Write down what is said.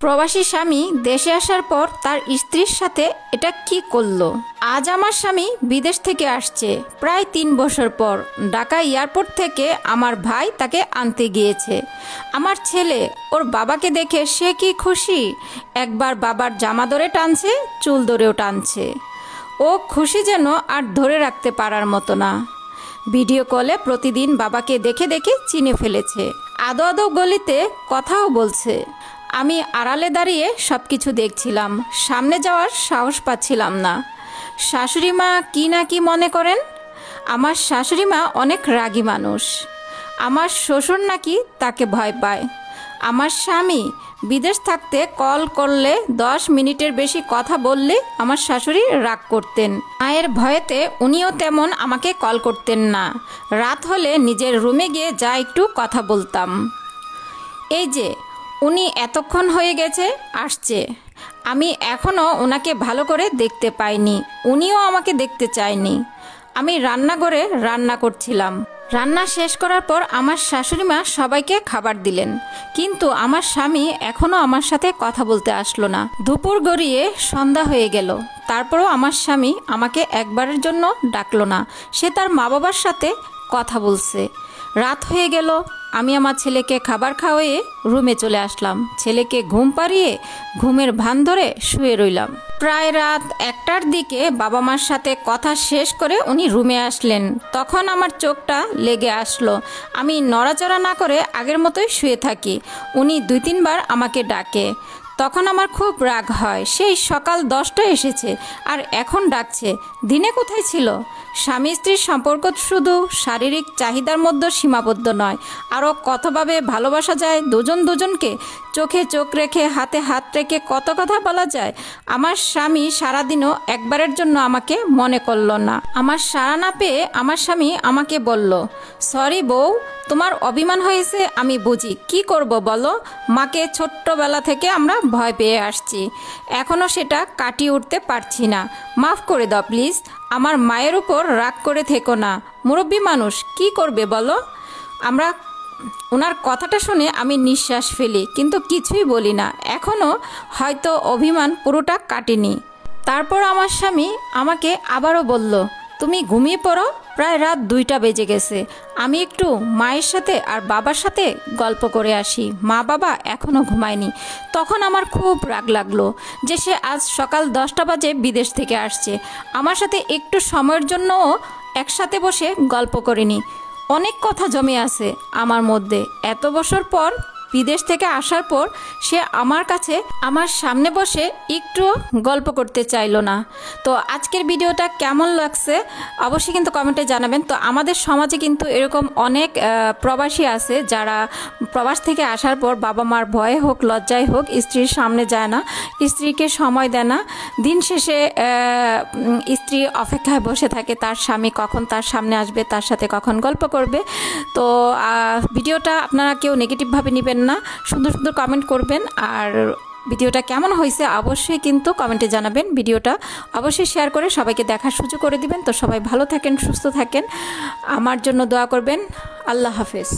প্রবাসী স্বামী দেশে আসার পর তার স্ত্রীর সাথে এটা কি করলো। আজ আমার স্বামী বিদেশ থেকে আসছে প্রায় 3 বছর পর। ঢাকা এয়ারপোর্ট থেকে আমার ভাই তাকে আনতে গিয়েছে। আমার ছেলে ওর বাবাকে দেখে সে কি খুশি, একবার বাবার জামা ধরে টানছে, চুল ধরেও টানছে। ও খুশি যেন আর ধরে রাখতে পারার মতো না। ভিডিও কলে প্রতিদিন বাবাকে দেখে দেখে চিনে ফেলেছে। আদো আদো গলিতে কথাও বলছে। আমি আড়ালে দাঁড়িয়ে সব কিছু দেখছিলাম, সামনে যাওয়ার সাহস পাচ্ছিলাম না। শাশুড়ি মা কি না কি মনে করেন। আমার শাশুড়ি মা অনেক রাগী মানুষ। আমার শ্বশুর নাকি তাকে ভয় পায়। আমার স্বামী বিদেশ থাকতে কল করলে 10 মিনিটের বেশি কথা বললে আমার শাশুড়ি রাগ করতেন। মায়ের ভয়েতে উনিও তেমন আমাকে কল করতেন না। রাত হলে নিজের রুমে গিয়ে যা একটু কথা বলতাম। এই যে উনি এতক্ষণ হয়ে গেছে আসছে, আমি এখনও ওনাকে ভালো করে দেখতে পাইনি, উনিও আমাকে দেখতে চায়নি। আমি রান্নাঘরে রান্না করছিলাম। রান্না শেষ করার পর আমার শাশুড়ি মা সবাইকে খাবার দিলেন, কিন্তু আমার স্বামী এখনও আমার সাথে কথা বলতে আসলো না। দুপুর গড়িয়ে সন্ধ্যা হয়ে গেল, তারপরও আমার স্বামী আমাকে একবারের জন্য ডাকলো না। সে তার মা বাবার সাথে কথা বলছে। রাত হয়ে গেল, আমি আমার ছেলেকে খাবার খাওয়িয়ে রুমে চলে আসলাম। ছেলেকে ঘুম পাড়িয়ে ঘুমের ভান ধরে শুয়ে রইলাম। প্রায় রাত 1টার দিকে বাবা মার সাথে কথা শেষ করে উনি রুমে আসলেন। তখন আমার চোখটা লেগে আসলো। আমি নড়াচড়া না করে আগের মতোই শুয়ে থাকি। উনি 2-3 বার আমাকে ডাকে। তখন আমার খুব রাগ হয়। সেই সকাল 10টায় এসেছে আর এখন ডাকছে। দিনে কোথায় ছিল? স্বামী স্ত্রীর সম্পর্ক শুধু শারীরিক চাহিদার মধ্যে সীমাবদ্ধ নয়, আরও কতভাবে ভালোবাসা যায়। দুজন দুজনকে চোখে চোখ রেখে হাতে হাত রেখে কত কথা বলা যায়। আমার স্বামী সারাদিনও একবারের জন্য আমাকে মনে করল না। আমার সাড়া না পেয়ে আমার স্বামী আমাকে বলল, সরি বউ, তোমার অভিমান হয়েছে আমি বুঝি, কি করব বলো। মাকে ছোট্টবেলা থেকে আমরা ভয় পেয়ে আসছি, এখনও সেটা কাটিয়ে উঠতে পারছি না। মাফ করে দাও প্লিজ। আমার মায়ের উপর রাগ করে থেকো না, মুরব্বী মানুষ, কি করবে বলো। ওনার কথাটা শুনে আমি নিঃশ্বাস ফেলি, কিন্তু কিছুই বলি না। এখনও হয়তো অভিমান পুরোটা কাটেনি। তারপর আমার স্বামী আমাকে আবারও বলল, তুমি ঘুমিয়ে পড়ো, প্রায় রাত 2টা বেজে গেছে। আমি একটু মায়ের সাথে আর বাবার সাথে গল্প করে আসি, মা বাবা এখনও ঘুমায়নি। তখন আমার খুব রাগ লাগলো যে সে আজ সকাল 10টা বাজে বিদেশ থেকে আসছে, আমার সাথে একটু সময়ের জন্যও একসাথে বসে গল্প করিনি। অনেক কথা জমে আছে আমার মধ্যে। এত বছর পর বিদেশ থেকে আসার পর সে আমার কাছে আমার সামনে বসে একটু গল্প করতে চাইলো না। তো আজকের ভিডিওটা কেমন লাগছে অবশ্যই কিন্তু কমেন্টে জানাবেন। তো আমাদের সমাজে কিন্তু এরকম অনেক প্রবাসী আছে যারা প্রবাস থেকে আসার পর বাবা মার ভয়ে হোক লজ্জায় হোক স্ত্রীর সামনে যায় না, স্ত্রীকে সময় দেয় না। দিন শেষে স্ত্রী অপেক্ষায় বসে থাকে তার স্বামী কখন তার সামনে আসবে, তার সাথে কখন গল্প করবে। তো ভিডিওটা আপনারা কেউ নেগেটিভভাবে নেবেন না, সুন্দর সুন্দর কমেন্ট করবেন। আর ভিডিওটা কেমন হয়েছে অবশ্যই কিন্তু কমেন্টে জানাবেন। ভিডিওটা অবশ্যই শেয়ার করে সবাইকে দেখার সুযোগ করে দিবেন। তো সবাই ভালো থাকেন, সুস্থ থাকেন, আমার জন্য দোয়া করবেন। আল্লাহ হাফেজ।